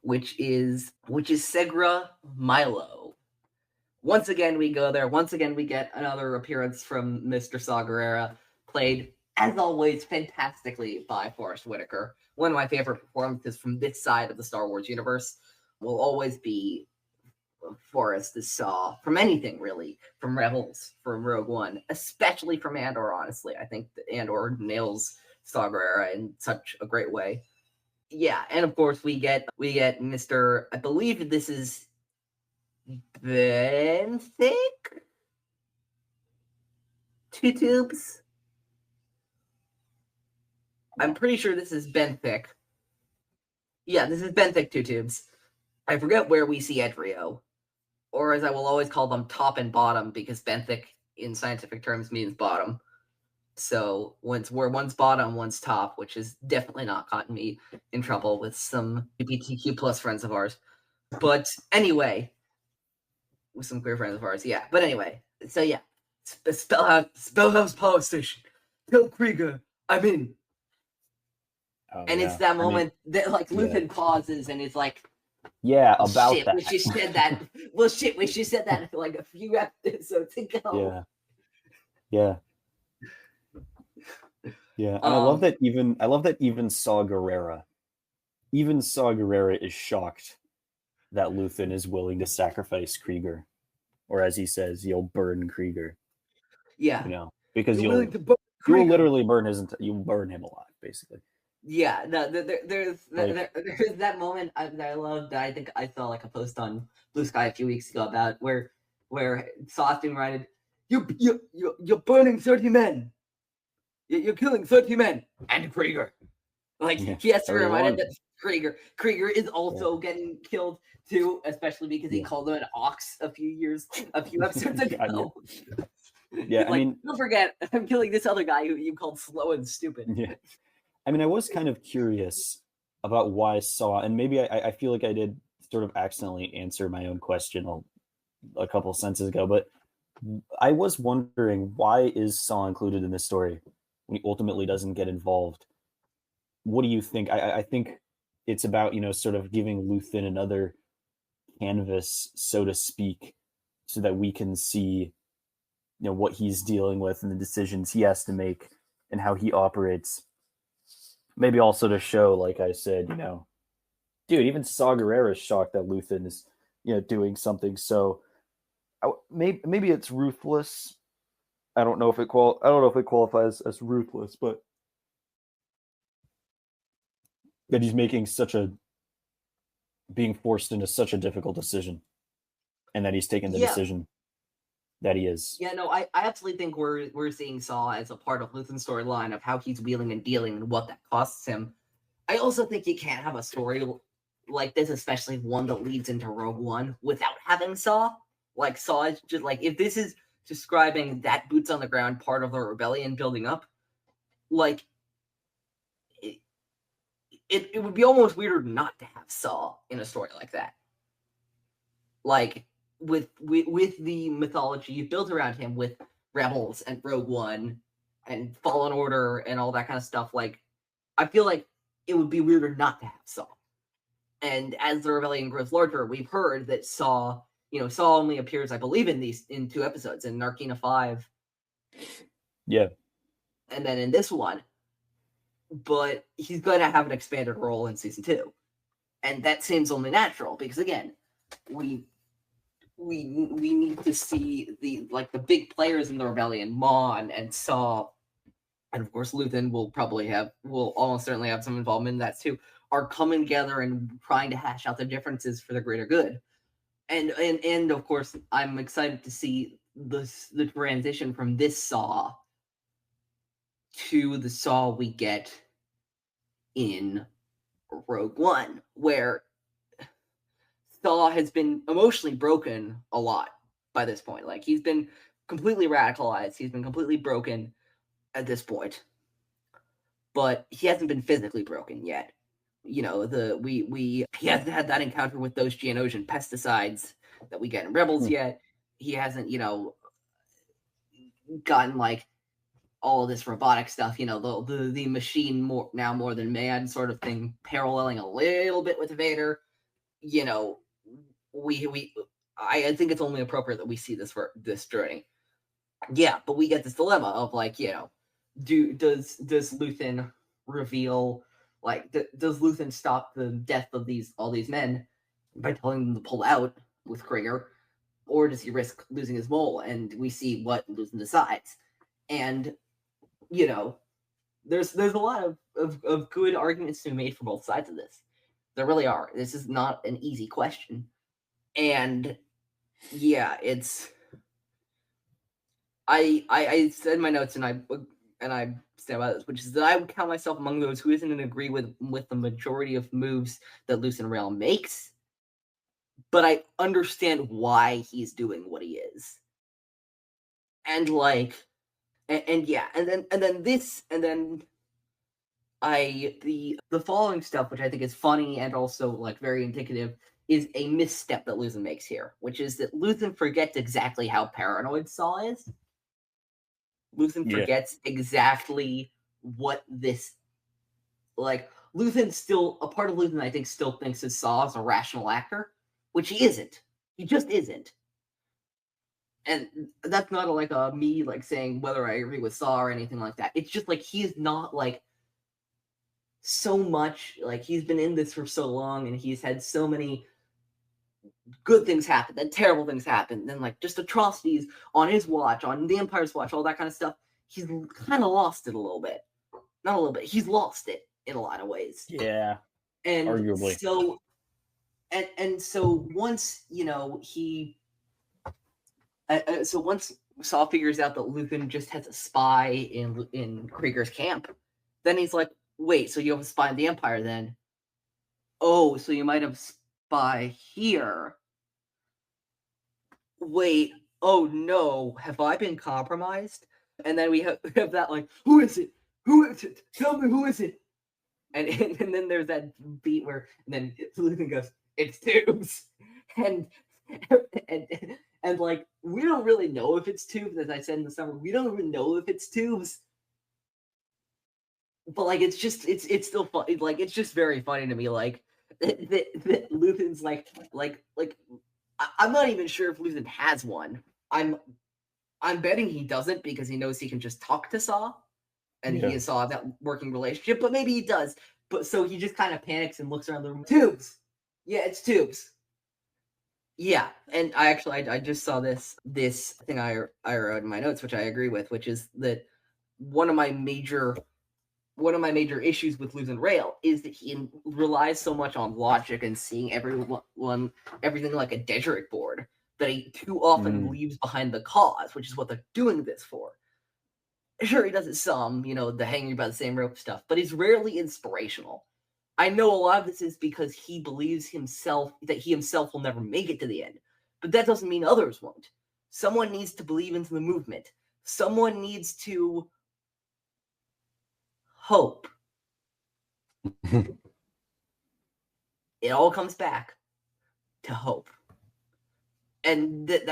which is Segra Milo. Once again, we go there. Once again, we get another appearance from Mr. Saw Gerrera, played, as always, fantastically by Forrest Whitaker. One of my favorite performances from this side of the Star Wars universe will always be for us to Saw from anything really, from Rebels, from Rogue One, especially from Andor. Honestly, I think that Andor nails Saw Gerrera in such a great way. Yeah, and of course we get Mr. I believe this is Benthic? Two Tubes? I'm pretty sure this is Benthic. Yeah, this is Benthic Two Tubes. I forget where we see Edrio, or as I will always call them, top and bottom, because Benthic in scientific terms means bottom. So one's bottom, one's top, which has definitely not gotten me in trouble with some LGBTQ plus friends of ours. But anyway, with some queer friends of ours, yeah. But anyway, so yeah, Spellhaus Power Station. Tell Krieger I'm in. Oh, And it's that moment that like Luthen pauses and is like, yeah, oh, about shit, that. we should said that. Well, shit, we should said that like a few episodes ago. Yeah. And I love that even Saw Gerrera is shocked that Luthen is willing to sacrifice Krieger, or as he says, you'll burn Krieger. Yeah, because you'll literally burn him alive, basically. Yeah, no, there's that moment that I loved. That I think I saw like a post on BlueSky a few weeks ago about where Sawston writed, "You're burning 30 men. You're killing 30 men and Krieger." Like he has to be reminded that Krieger is also getting killed too, especially because he called him an ox a few episodes ago. Yeah, like, I mean, don't forget, I'm killing this other guy who you called slow and stupid. Yeah. I mean, I was kind of curious about why Saw, and maybe I feel like I did sort of accidentally answer my own question a couple sentences ago, but I was wondering, why is Saw included in this story when he ultimately doesn't get involved? What do you think? I think it's about, sort of giving Luthen another canvas, so to speak, so that we can see, what he's dealing with and the decisions he has to make and how he operates. Maybe also to show, like I said, dude, even Saw Gerrera is shocked that Luthen is, doing something. So maybe it's ruthless. I don't know if it qualifies as ruthless, but that he's making being forced into such a difficult decision, and that he's taken the decision that he is. Yeah, no, I absolutely think we're seeing Saw as a part of Luthen's storyline of how he's wheeling and dealing and what that costs him. I also think you can't have a story like this, especially one that leads into Rogue One, without having Saw. Like, Saw is just like, if this is describing that boots on the ground part of the rebellion building up, like, it would be almost weirder not to have Saw in a story like that. Like, with the mythology you built around him, with Rebels and Rogue One and Fallen Order and all that kind of stuff, like, I feel like it would be weirder not to have Saw. And as the rebellion grows larger, we've heard that Saw only appears, I believe, in 2 episodes, in Narkina 5. Yeah. And then in this one. But he's going to have an expanded role in season 2. And that seems only natural, because again, we need to see the big players in the rebellion, Mon and Saw, and of course Luthen will almost certainly have some involvement in that too, are coming together and trying to hash out their differences for the greater good. And of course, I'm excited to see the transition from this Saw to the Saw we get in Rogue One, where Saw has been emotionally broken a lot by this point. Like, he's been completely radicalized. He's been completely broken at this point. But he hasn't been physically broken yet. He hasn't had that encounter with those Geonosian pesticides that we get in Rebels yet. He hasn't, gotten like all of this robotic stuff, the machine more than man sort of thing, paralleling a little bit with Vader. I think it's only appropriate that we see this journey. Yeah, but we get this dilemma of like, does Luthen reveal, like, does Luthen stop the death of all these men by telling them to pull out with Krieger, or does he risk losing his mole? And we see what Luthen decides. And, there's a lot of good arguments to be made for both sides of this. There really are. This is not an easy question. And yeah, it's I said in my notes and I stand by this, which is that I would count myself among those who isn't in agree with the majority of moves that Luthen Rail makes. But I understand why he's doing what he is. And like and then the following stuff, which I think is funny and also like very indicative, is a misstep that Luthen makes here, which is that Luthen forgets exactly how paranoid Saw is. Luthen forgets exactly what this Luthen still, a part of Luthen I think still thinks that Saw is a rational actor, which he isn't. He just isn't. And that's not me saying whether I agree with Saw or anything like that. It's just he's not so much, he's been in this for so long and he's had so many good things happen, then terrible things happen, then just atrocities on his watch, on the Empire's watch, all that kind of stuff. He's kind of lost it a little bit. Not a little bit. He's lost it in a lot of ways. Yeah. And arguably. So and so once, so once Saw figures out that Luthen just has a spy in Krieger's camp, then he's like, wait, so you have a spy in the Empire then? Oh, so you might have a spy here. Wait, oh no, have I been compromised? And then we have that who is it? Who is it? Tell me, who is it? And then there's that beat where then Luthen goes, it's Tubes. And we don't really know if it's Tubes, as I said in the summer. We don't even know if it's Tubes. But it's still fun. It's just very funny to me. That Luthen's I'm not even sure if Luthen has one. I'm betting he doesn't because he knows he can just talk to Saw, and he and Saw have that working relationship. But maybe he does. But so he just kind of panics and looks around the room. Tubes. Yeah, it's Tubes. Yeah, and I just saw this thing I wrote in my notes, which I agree with, which is that one of my major issues with Luthen Rail is that he relies so much on logic and seeing everything like a Dedrick board that he too often leaves behind the cause, which is what they're doing this for. Sure, he does it some, the hanging by the same rope stuff, but he's rarely inspirational. I know a lot of this is because he believes that he himself will never make it to the end, but that doesn't mean others won't. Someone needs to believe into the movement. Someone needs to hope. It all comes back to hope. And I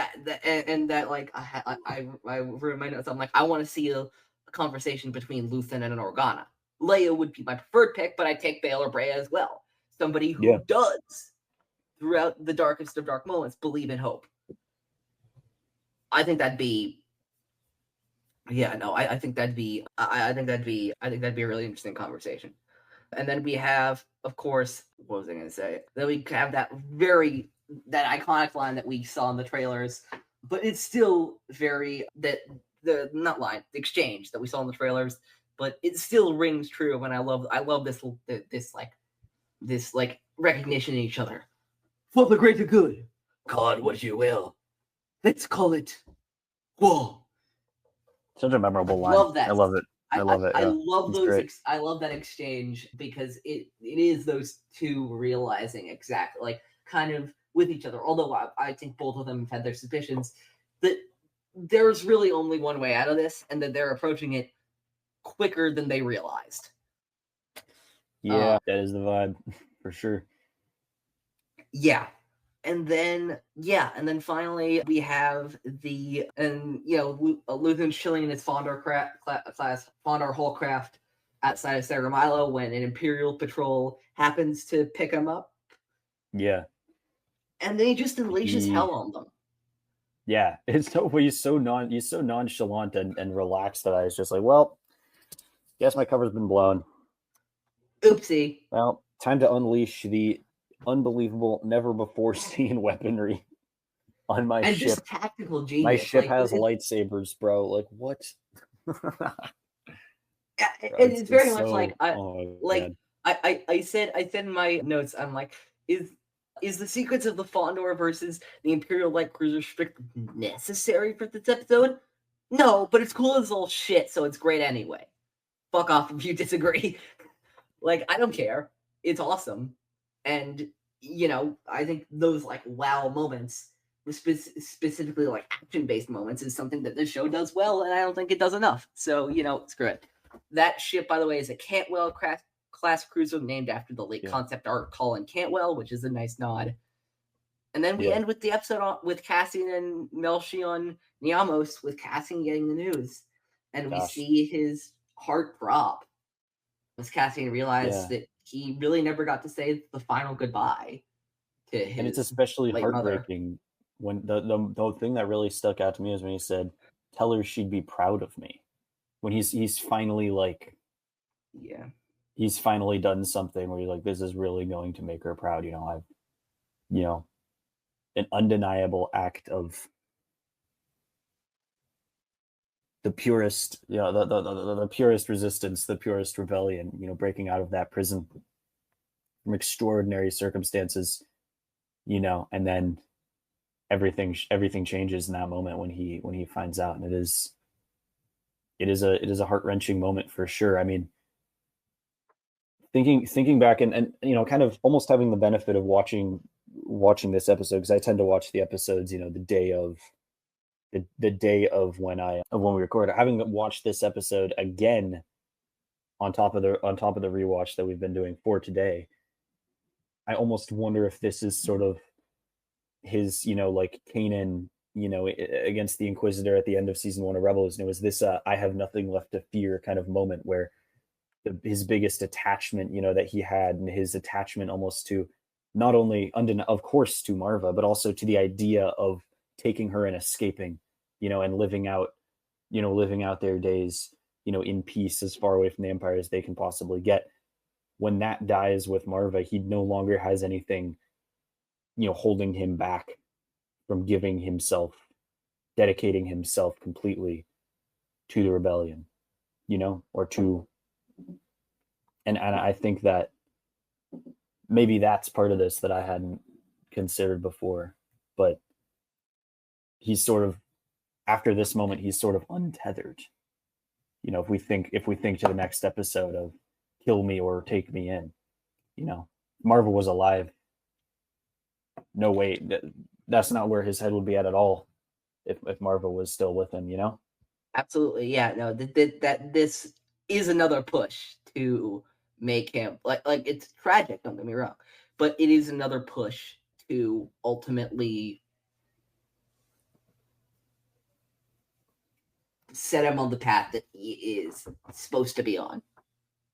wrote in my notes, I'm I want to see a conversation between Luthen and an Organa. Leia would be my preferred pick, but I take Bail or Breya as well. Somebody who does, throughout the darkest of dark moments, believe in hope. I think that'd be I think that'd be a really interesting conversation. And then we have, of course, what was I going to say? Then we have that iconic line that we saw in the trailers, but it's still the exchange that we saw in the trailers, but it still rings true. And I love this recognition in each other. For the greater good, call it what you will. Let's call it war. Such a memorable line. Love that. I love it. I love it. I love those. I love that exchange because it is those two realizing exactly, kind of with each other. Although I think both of them have had their suspicions that there's really only one way out of this, and that they're approaching it quicker than they realized. Yeah, that is the vibe for sure. Yeah. And then finally we have Luthen's chilling in his Fondor class Fondor Hullcraft outside of Sagamilo when an Imperial patrol happens to pick him up. Yeah. And then he just unleashes hell on them. Yeah, he's so nonchalant and relaxed that I was just well, guess my cover's been blown. Oopsie. Well, time to unleash the unbelievable, never before seen weaponry. on my and ship. just tactical genius. My ship like, has lightsabers, bro. Like what? Yeah, it's very much like I said in my notes. I'm like, is the sequence of the Fondor versus the Imperial light cruiser strict necessary for this episode? No, but it's cool as all shit, so it's great anyway. Fuck off if you disagree. Like, I don't care. It's awesome. And, I think those, like, wow moments, specifically, like, action-based moments, is something that this show does well, and I don't think it does enough. So, screw it. That ship, by the way, is a Cantwell class cruiser named after the late concept art Colin Cantwell, which is a nice nod. And then we end with the episode with Cassian and Melshi on Niamos, with Cassian getting the news. And we see his heart drop as Cassian realized that he really never got to say the final goodbye to his And it's especially heartbreaking mother. when the thing that really stuck out to me is when he said, "Tell her she'd be proud of me." When he's finally like, he's finally done something where he's like, this is really going to make her proud. I've, an undeniable act of the purest, the purest resistance, the purest rebellion, breaking out of that prison from extraordinary circumstances, and then everything changes in that moment when he finds out. And it is a heart-wrenching moment for sure. I mean, thinking back and kind of almost having the benefit of watching this episode, because I tend to watch the episodes, the day of when we record it. Having watched this episode again on top of the rewatch that we've been doing for today, I almost wonder if this is sort of his, like Kanan, against the Inquisitor at the end of season 1 of Rebels. And it was this I have nothing left to fear kind of moment where his biggest attachment, that he had, and his attachment almost to not only, of course, to Maarva, but also to the idea of taking her and escaping, and living out their days, in peace, as far away from the Empire as they can possibly get. When that dies with Maarva, he no longer has anything, holding him back from dedicating himself completely to the rebellion, or to, and I think that maybe that's part of this that I hadn't considered before, but he's sort of, after this moment, he's sort of untethered. If we think to the next episode of kill me or take me in, Maarva was alive. No way, that's not where his head would be at all if Maarva was still with him, Absolutely, yeah. No, that this is another push to make him like it's tragic. Don't get me wrong, but it is another push to ultimately set him on the path that he is supposed to be on.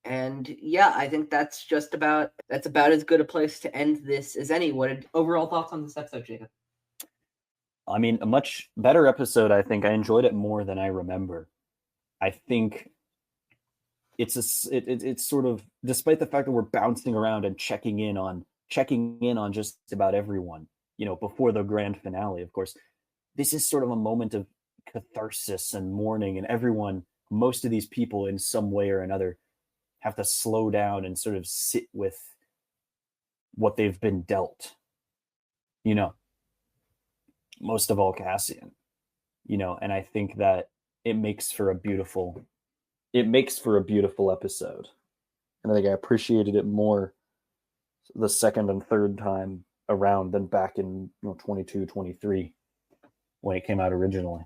And yeah, I think that's about as good a place to end this as any. What overall thoughts on this episode, Jacob? I mean, a much better episode. I think I enjoyed it more than I remember. I think it's sort of, despite the fact that we're bouncing around and checking in on just about everyone, before the grand finale. Of course, this is sort of a moment of catharsis and mourning, and most of these people in some way or another have to slow down and sort of sit with what they've been dealt, most of all Cassian, and I think that it makes for a beautiful episode. And I think I appreciated it more the second and third time around than back in 22, 23 when it came out originally.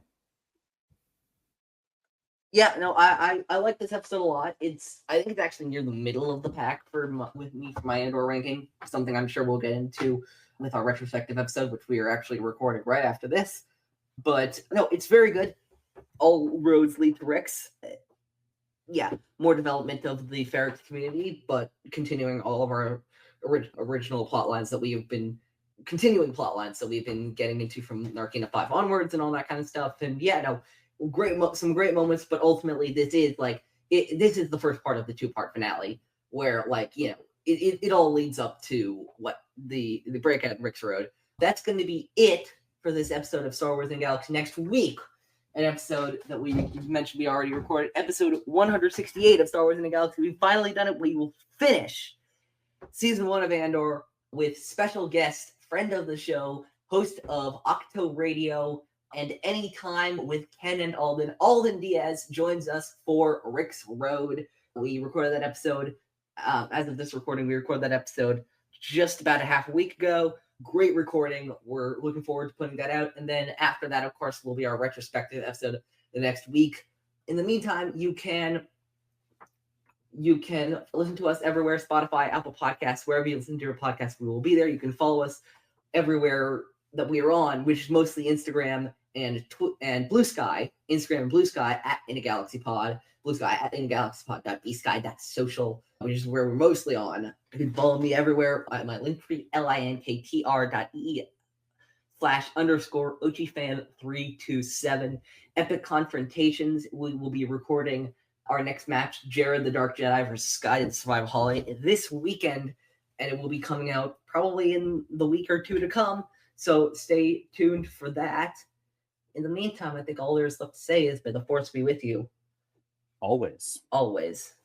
Yeah, no, I like this episode a lot. I think it's actually near the middle of the pack with me for my Andor ranking. Something I'm sure we'll get into with our retrospective episode, which we are actually recording right after this. But no, it's very good. All roads lead to Rix. Yeah, more development of the Ferrix community, but continuing all of our original plot lines that we have been getting into from Narkina 5 onwards and all that kind of stuff. And yeah, no, some great moments, but ultimately this is the first part of the 2-part finale where it all leads up to what the breakout at Rix Road. That's going to be it for this episode of Star Wars and Galaxy. Next week, an episode that we mentioned we already recorded, episode 168 of Star Wars and the Galaxy. We've finally done it. We will finish season 1 of Andor with special guest, friend of the show, host of Octo Radio, and Anytime with Ken and Alden. Alden Diaz joins us for Rick's Road. We recorded that episode. As of this recording, we recorded that episode just about a half a week ago. Great recording. We're looking forward to putting that out. And then after that, of course, will be our retrospective episode the next week. In the meantime, you can listen to us everywhere: Spotify, Apple Podcasts, wherever you listen to your podcast, we will be there. You can follow us everywhere that we are on, which is mostly Instagram and BlueSky. Instagram and BlueSky at In a Galaxy Pod. BlueSky at inagalaxypod.bsky.social, which is where we're mostly on. You can follow me everywhere at my link tree, linktr.ee/_OchiFan327. Epic Confrontations. We will be recording our next match, Jared the Dark Jedi versus Sky the Survival Holiday, this weekend, and it will be coming out probably in the week or two to come. So stay tuned for that. In the meantime, I think all there is left to say is, may the Force be with you. Always. Always.